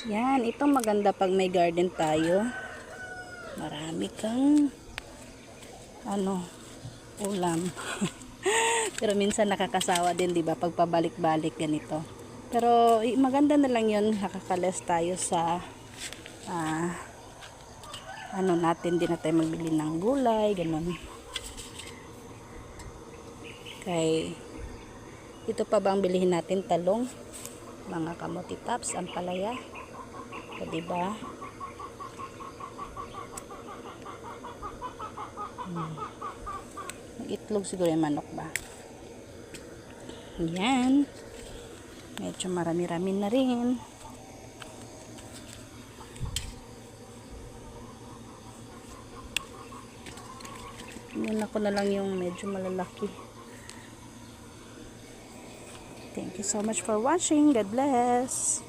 Yan, itong maganda pag may garden tayo. Marami kang ulam. Pero minsan nakakasawa din, 'di ba, pag pabalik-balik ganito. Pero maganda na lang 'yun, nakakalas tayo sa natin, din na tayo magbili ng gulay, ganun. Kay ito pa bang bilhin natin, talong, mga kamote tops, ampalaya. O, diba? Mag-itlog siguro yung manok ba? Yan. Medyo marami-rami na rin. Yun, ako na lang yung medyo malalaki. Thank you so much for watching. God bless.